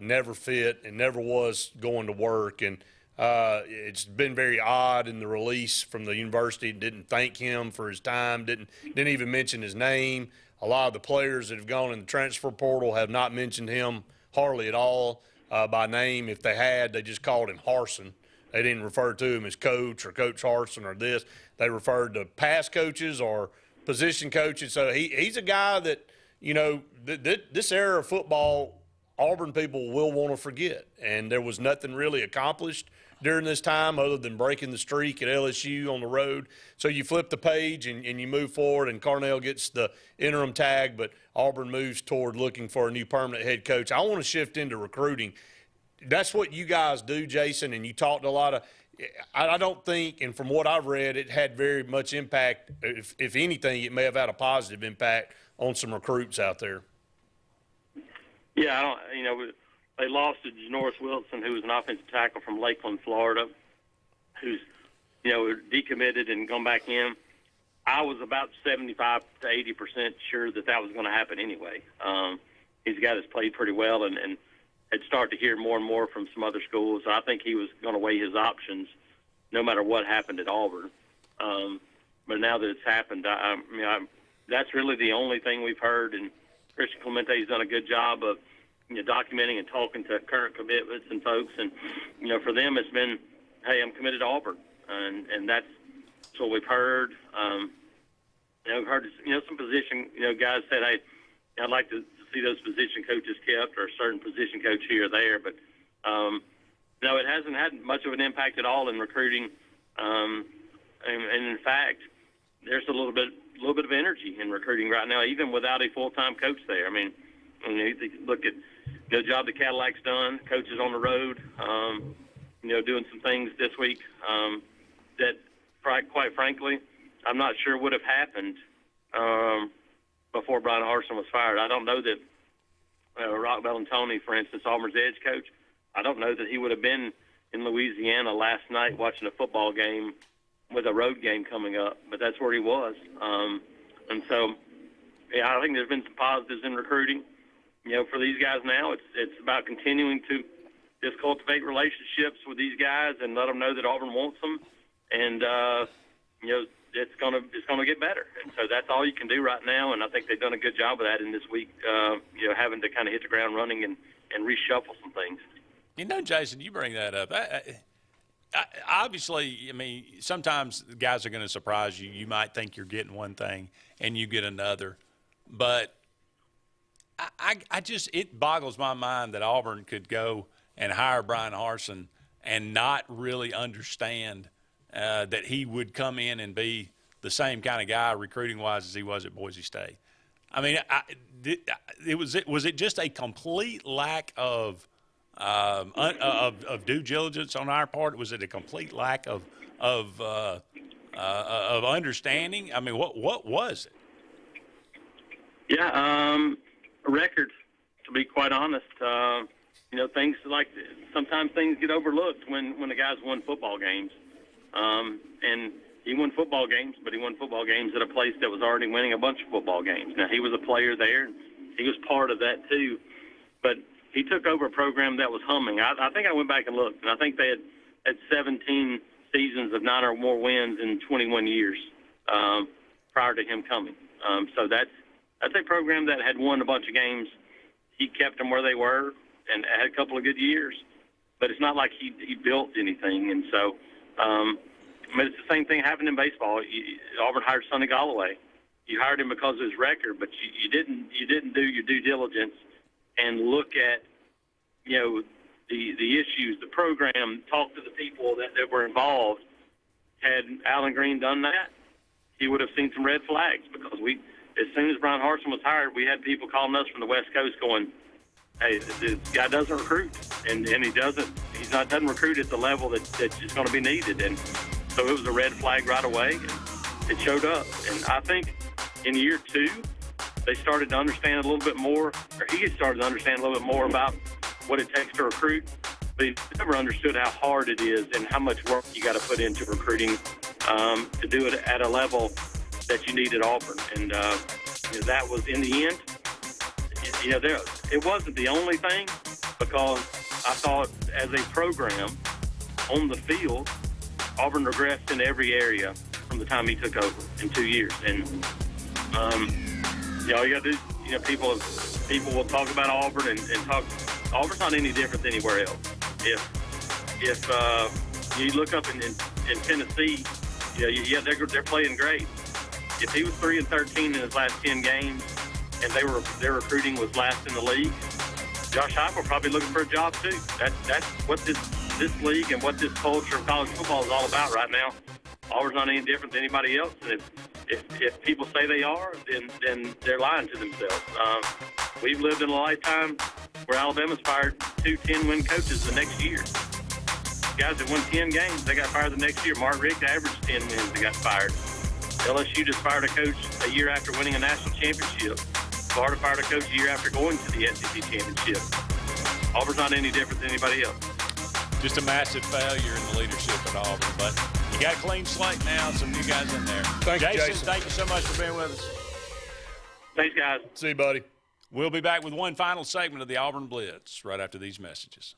S2: never fit and never was going to work. And it's been very odd in the release from the university. Didn't thank him for his time. Didn't even mention his name. A lot of the players that have gone in the transfer portal have not mentioned him hardly at all by name. If they had, they just called him Harsin. They didn't refer to him as coach or Coach Harsin or this. They referred to past coaches or position coaches. So he's a guy that, this era of football, Auburn people will want to forget. And there was nothing really accomplished during this time other than breaking the streak at LSU on the road. So you flip the page and you move forward, and Carnell gets the interim tag, but Auburn moves toward looking for a new permanent head coach. I want to shift into recruiting. That's what you guys do, Jason, and you talked a lot of – I don't think, and from what I've read, it had very much impact. If anything, it may have had a positive impact on some recruits out there.
S30: Yeah, they lost to Janoris Wilson, who was an offensive tackle from Lakeland, Florida, who's, decommitted and gone back in. I was about 75 to 80% sure that was going to happen anyway. He's a guy that's played pretty well and had started to hear more and more from some other schools. So I think he was going to weigh his options no matter what happened at Auburn. But now that it's happened, that's really the only thing we've heard. And Christian Clemente's done a good job of documenting and talking to current commitments and folks. And, for them it's been, hey, I'm committed to Auburn. And that's what we've heard. We've heard, some position, guys said, hey, I'd like to see those position coaches kept or a certain position coach here or there. But, it hasn't had much of an impact at all in recruiting. And in fact, there's a little bit of energy in recruiting right now, even without a full-time coach there. I mean, you look at the job the Cadillac's done, coaches on the road, doing some things this week that, quite frankly, I'm not sure would have happened before Brian Harsin was fired. I don't know that Rock Bellantoni, for instance, Auburn's edge coach, I don't know that he would have been in Louisiana last night watching a football game with a road game coming up, but that's where he was. And so, I think there's been some positives in recruiting. For these guys now, it's about continuing to just cultivate relationships with these guys and let them know that Auburn wants them, and it's gonna get better. And so that's all you can do right now. And I think they've done a good job of that in this week. Having to kind of hit the ground running and reshuffle some things.
S1: Jason, you bring that up. Obviously, sometimes guys are going to surprise you. You might think you're getting one thing and you get another, but it boggles my mind that Auburn could go and hire Brian Harsin and not really understand that he would come in and be the same kind of guy recruiting-wise as he was at Boise State. Was it just a complete lack of due diligence on our part? Was it a complete lack of understanding? What was it?
S30: Yeah, records, to be quite honest. Things like sometimes things get overlooked when the guys win football games. And he won football games, but he won football games at a place that was already winning a bunch of football games. Now, he was a player there, and he was part of that too. But he took over a program that was humming. I think I went back and looked, and I think they had 17 seasons of 9 or more wins in 21 years prior to him coming. So that's a program that had won a bunch of games. He kept them where they were and had a couple of good years. But it's not like he built anything. And so, it's the same thing happened in baseball. Auburn hired Sonny Galloway. You hired him because of his record, but you didn't do your due diligence and look at, the issues, the program, talk to the people that were involved. Had Alan Green done that, he would have seen some red flags, because as soon as Brian Harsin was hired, we had people calling us from the West Coast going, hey, this guy doesn't recruit, and he doesn't recruit at the level that's just going to be needed. And so it was a red flag right away, and it showed up. And I think in year 2, they started to understand a little bit more, or he started to understand a little bit more about what it takes to recruit. But he never understood how hard it is and how much work you got to put into recruiting to do it at a level that you need at Auburn. And that was, in the end, it wasn't the only thing, because I thought as a program on the field, Auburn regressed in every area from the time he took over in 2 years. And all you got to do, people will talk about Auburn and talk. Auburn's not any different than anywhere else. If you look up in Tennessee, they're playing great. If he was 3-13 in his last 10 games, and their recruiting was last in the league, Josh Heupel probably looking for a job too. That's what this league and what this culture of college football is all about right now. Auburn's not any different than anybody else. And if people say they are, then they're lying to themselves. We've lived in a lifetime where Alabama's fired 2 10-win coaches the next year. Guys that won 10 games, they got fired the next year. Mark Richt averaged 10 wins, they got fired. LSU just fired a coach a year after winning a national championship. Florida fired a coach a year after going to the SEC championship. Auburn's not any different than anybody else.
S1: Just a massive failure in the leadership at Auburn, but you got a clean slate now, some new guys in there.
S2: Thank you, Jason.
S1: Thank you so much for being with us.
S30: Thanks, guys.
S2: See you, buddy.
S1: We'll be back with one final segment of the Auburn Blitz right after these messages.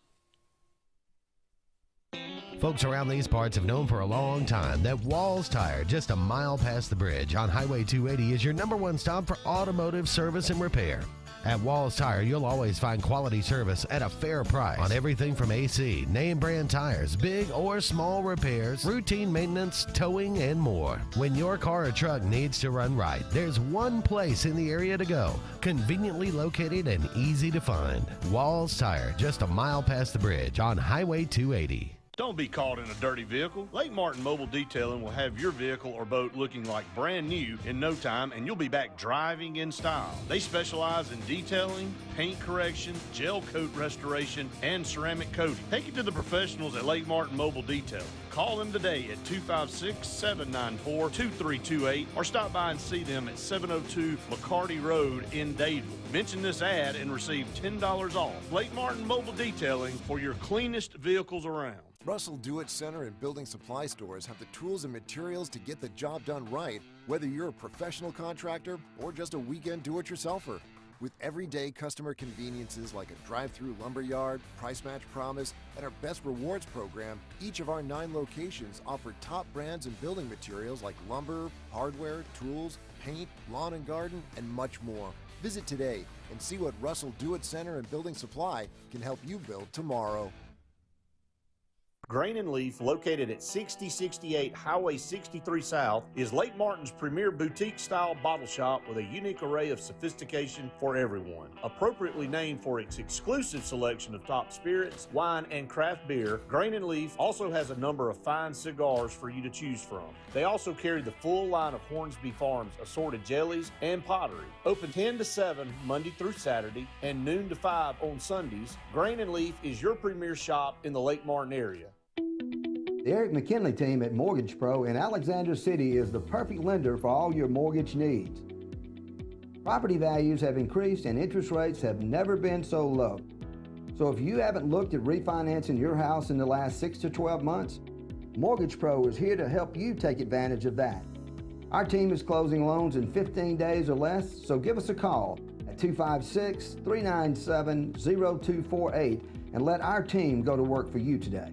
S8: Folks around these parts have known for a long time that Walls Tire, just a mile past the bridge on Highway 280, is your #1 stop for automotive service and repair. At Walls Tire, you'll always find quality service at a fair price on everything from AC, name brand tires, big or small repairs, routine maintenance, towing, and more. When your car or truck needs to run right, there's one place in the area to go, conveniently located and easy to find. Walls Tire, just a mile past the bridge on Highway 280.
S18: Don't be caught in a dirty vehicle. Lake Martin Mobile Detailing will have your vehicle or boat looking like brand new in no time, and you'll be back driving in style. They specialize in detailing, paint correction, gel coat restoration, and ceramic coating. Take it to the professionals at Lake Martin Mobile Detailing. Call them today at 256-794-2328 or stop by and see them at 702 McCarty Road in Dadeville. Mention this ad and receive $10 off. Lake Martin Mobile Detailing for your cleanest vehicles around.
S21: Russell Do-It Center and building supply stores have the tools and materials to get the job done right, whether you're a professional contractor or just a weekend do-it-yourselfer. With everyday customer conveniences like a drive-through lumberyard, price match promise, and our Best Rewards program, each of our 9 locations offer top brands and building materials like lumber, hardware, tools, paint, lawn and garden, and much more. Visit today and see what Russell Do-It Center and Building Supply can help you build tomorrow.
S18: Grain and Leaf, located at 6068 Highway 63 South, is Lake Martin's premier boutique-style bottle shop with a unique array of sophistication for everyone. Appropriately named for its exclusive selection of top spirits, wine, and craft beer, Grain and Leaf also has a number of fine cigars for you to choose from. They also carry the full line of Hornsby Farms assorted jellies and pottery. Open 10 to 7 Monday through Saturday and noon to 5 on Sundays, Grain and Leaf is your premier shop in the Lake Martin area.
S7: The Eric McKinley team at Mortgage Pro in Alexander City is the perfect lender for all your mortgage needs. Property values have increased and interest rates have never been so low. So if you haven't looked at refinancing your house in the last 6 to 12 months, Mortgage Pro is here to help you take advantage of that. Our team is closing loans in 15 days or less, so give us a call at 256-397-0248 and let our team go to work for you today.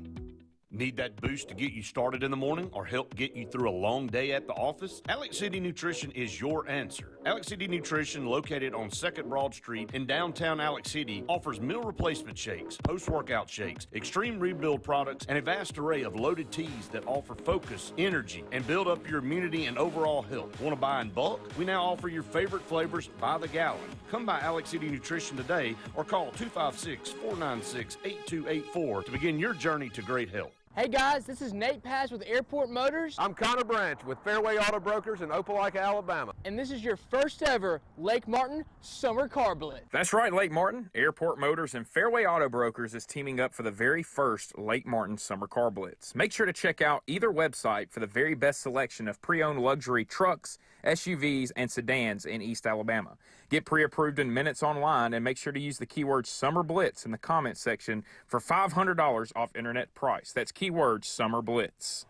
S10: Need that boost to get you started in the morning or help get you through a long day at the office? Alex City Nutrition is your answer. Alex City Nutrition, located on 2nd Broad Street in downtown Alex City, offers meal replacement shakes, post-workout shakes, extreme rebuild products, and a vast array of loaded teas that offer focus, energy, and build up your immunity and overall health. Want to buy in bulk? We now offer your favorite flavors by the gallon. Come by Alex City Nutrition today or call 256-496-8284 to begin your journey to great health.
S11: Hey guys, this is Nate Pass with Airport Motors.
S12: I'm Connor Branch with Fairway Auto Brokers in Opelika, Alabama.
S11: And this is your first ever Lake Martin Summer Car Blitz.
S13: That's right, Lake Martin. Airport Motors and Fairway Auto Brokers is teaming up for the very first Lake Martin Summer Car Blitz. Make sure to check out either website for the very best selection of pre-owned luxury trucks, SUVs, and sedans in East Alabama. Get pre-approved in minutes online and make sure to use the keyword Summer Blitz in the comments section for $500 off internet price. That's keyword Summer Blitz.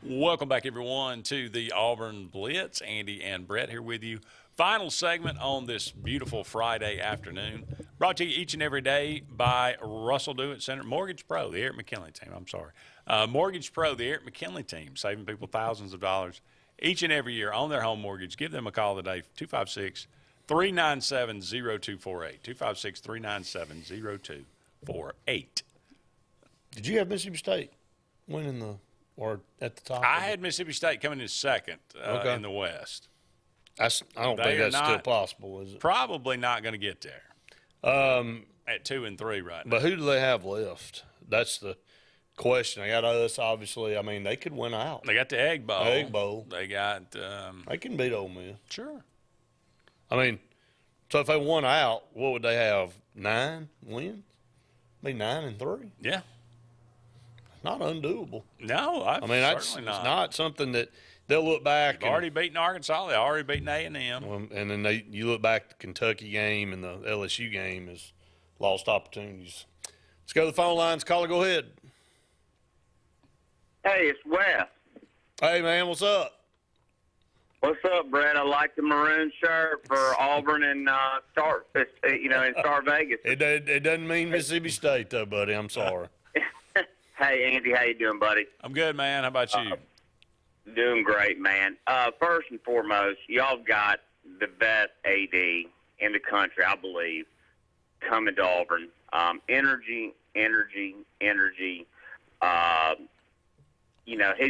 S1: Welcome back, everyone, to the Auburn Blitz. Andy and Brett here with you. Final segment on this beautiful Friday afternoon. Brought to you each and every day by Russell Dewitt Center Mortgage Pro, the Eric McKinley team. Mortgage Pro, the Eric McKinley team, saving people thousands of dollars each and every year on their home mortgage. Give them a call today, 256-397-0248. 256-397-0248.
S2: Did you have Mississippi State winning the – or at the top?
S1: I had Mississippi State coming in second in the West.
S2: I don't think that's still possible, is it?
S1: Probably not going to get there. At 2 and 3 right now.
S2: But who do they have left? That's the question. They got us, obviously. I mean, they could win out.
S1: They got the Egg Bowl.
S2: Egg Bowl.
S1: They got.
S2: They can beat Ole Miss.
S1: Sure.
S2: I mean, so if they won out, what would they have? 9 wins? Be 9 and 3.
S1: Yeah.
S2: Not undoable.
S1: No, I mean
S2: it's not something that they'll look back.
S1: They've already beaten Arkansas. They already beaten A&M.
S2: And then you look back at the Kentucky game and the LSU game as lost opportunities. Let's go to the phone lines. Caller, go ahead.
S15: Hey, it's Wes.
S2: Hey, man, what's up?
S15: What's up, Brett? I like the maroon shirt for Auburn and Star Vegas.
S2: It doesn't mean Mississippi State, though, buddy. I'm sorry.
S15: Hey, Andy, how you doing, buddy?
S1: I'm good, man. How about you?
S15: Doing great, man. First and foremost, y'all got the best AD in the country, I believe, coming to Auburn. Energy. He's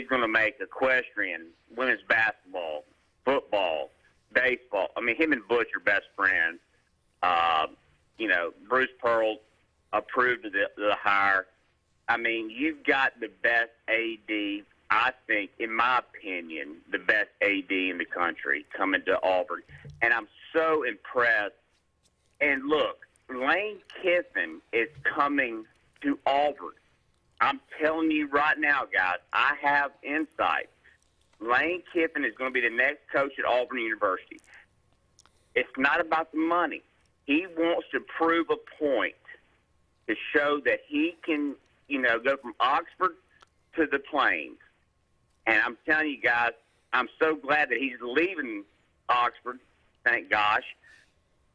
S15: going to make equestrian, women's basketball, football, baseball. I mean, him and Butch are best friends. Bruce Pearl approved of the hire. I mean, you've got the best AD, I think, in my opinion, the best AD in the country coming to Auburn. And I'm so impressed. And look, Lane Kiffin is coming to Auburn. I'm telling you right now, guys, I have insight. Lane Kiffin is going to be the next coach at Auburn University. It's not about the money. He wants to prove a point to show that he can – go from Oxford to the Plains. And I'm telling you guys, I'm so glad that he's leaving Oxford, thank gosh,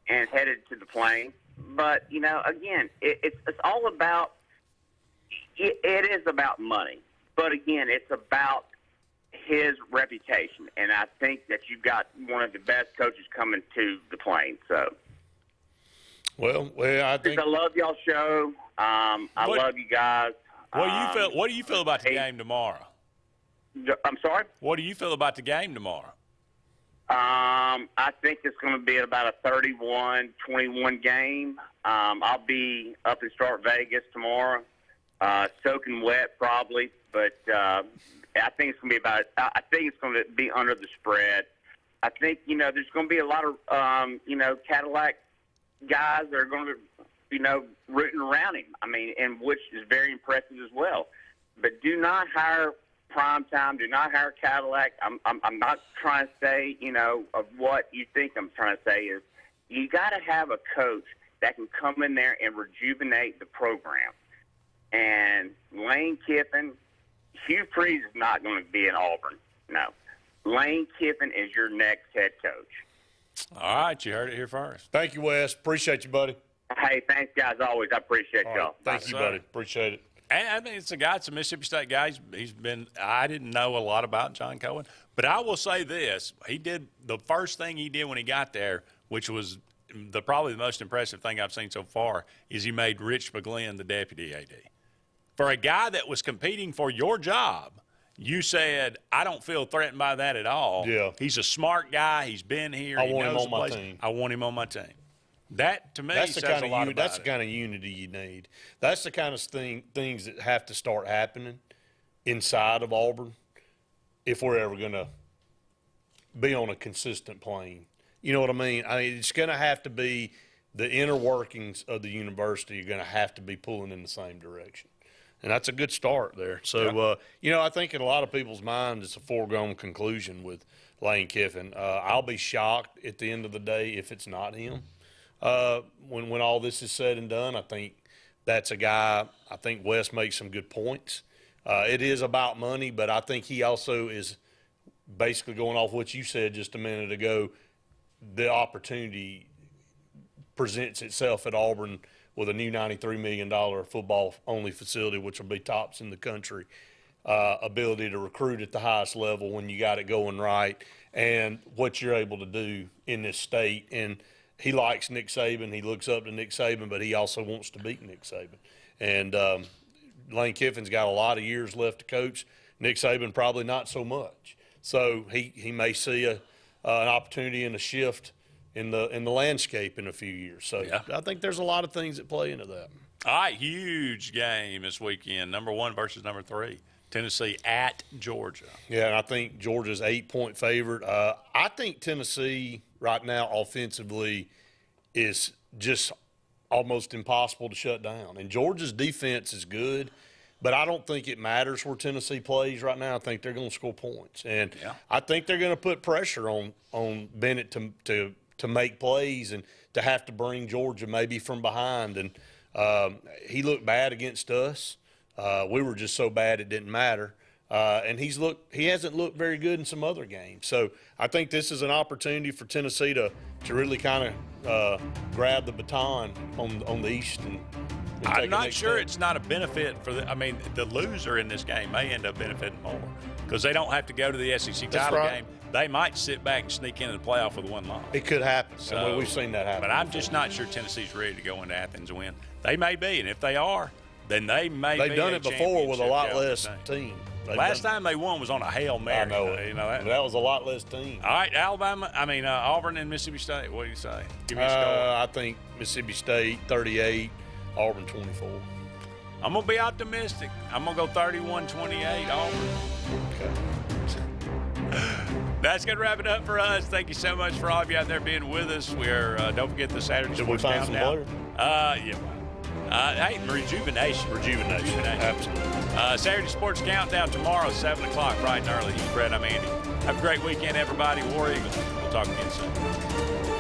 S15: and headed to the Plains. But, again, it's all about it is about money. But, again, it's about his reputation. And I think that you've got one of the best coaches coming to the Plains. So,
S2: well, I think
S15: I love y'all's show. I love you guys.
S1: What do you feel about the game tomorrow?
S15: I'm sorry?
S1: What do you feel about the game tomorrow?
S15: I think it's going to be about a 31-21 game. I'll be up in Start Vegas tomorrow, soaking wet probably, but I think it's going to be I think it's going to be under the spread. I think there's going to be a lot of Cadillac guys that are going to rooting around him. I mean, and which is very impressive as well. But do not hire prime time. Do not hire Cadillac. I'm not trying to say, of what you think I'm trying to say is you got to have a coach that can come in there and rejuvenate the program. And Lane Kiffin, Hugh Freeze is not going to be in Auburn. No. Lane Kiffin is your next head coach.
S1: All right, you heard it here first.
S2: Thank you, Wes. Appreciate you, buddy.
S15: Hey, thanks, guys, always. I appreciate y'all.
S2: Right. Thank you, buddy. Appreciate it.
S1: And I mean, it's a Mississippi State guy. I didn't know a lot about John Cohen, but I will say this. The first thing he did when he got there, which was probably the most impressive thing I've seen so far, is he made Rich McGlynn the deputy AD. For a guy that was competing for your job, you said, I don't feel threatened by that at all.
S2: Yeah.
S1: He's a smart guy. He's been here.
S2: I want him on my team.
S1: I want him on my team. That, to me,
S2: that's the
S1: says
S2: kind
S1: a
S2: of
S1: lot about
S2: that's
S1: it.
S2: the kind of unity you need. That's the kind of things that have to start happening inside of Auburn if we're ever going to be on a consistent plane. You know what I mean? It's going to have to be the inner workings of the university are going to have to be pulling in the same direction. And that's a good start there. So, I think in a lot of people's minds it's a foregone conclusion with Lane Kiffin. I'll be shocked at the end of the day if it's not him. When all this is said and done, I think that's a guy. I think Wes makes some good points. It is about money, but I think he also is basically going off what you said just a minute ago. The opportunity presents itself at Auburn with a new $93 million football-only facility, which will be tops in the country, ability to recruit at the highest level when you got it going right, and what you're able to do in this state. And he likes Nick Saban. He looks up to Nick Saban, but he also wants to beat Nick Saban. And Lane Kiffin's got a lot of years left to coach. Nick Saban probably not so much. So he may see an opportunity and a shift in the landscape in a few years. So I think there's a lot of things that play into that.
S1: All right, huge game this weekend. Number 1 versus number 3. Tennessee at Georgia.
S2: Yeah, and I think Georgia's 8-point favorite. I think Tennessee right now offensively is just almost impossible to shut down. And Georgia's defense is good, but I don't think it matters where Tennessee plays right now. I think they're going to score points. And I think they're going to put pressure on Bennett to make plays and to have to bring Georgia maybe from behind. And he looked bad against us. We were just so bad it didn't matter. And he hasn't looked very good in some other games. So I think this is an opportunity for Tennessee to really kind of grab the baton on the East. And
S1: I'm not sure it's not a benefit for the loser in this game may end up benefiting more because they don't have to go to the SEC title game. They might sit back and sneak into the playoff with a 1 loss.
S2: It could happen.
S1: So,
S2: we've seen that happen.
S1: But I'm just not sure Tennessee's ready to go into Athens and win. They may be, and if they are, then they may be.
S2: They've done it before with a lot less team.
S1: Last time they won was on a Hail Mary.
S2: I know it. That was a lot less team.
S1: All right, Auburn and Mississippi State. What do you say? Give me a score.
S2: I think Mississippi State 38, Auburn 24.
S1: I'm going to be optimistic. I'm going to go 31-28 Auburn.
S2: Okay.
S1: That's going to wrap it up for us. Thank you so much for all of you out there being with us. We're don't forget the Saturday Sports Countdown.
S2: Did we find some players?
S1: Hey, rejuvenation.
S2: Absolutely.
S1: Saturday Sports Countdown tomorrow, 7 o'clock, bright and early. He's Brett. I'm Andy. Have a great weekend, everybody. War Eagle. We'll talk again soon.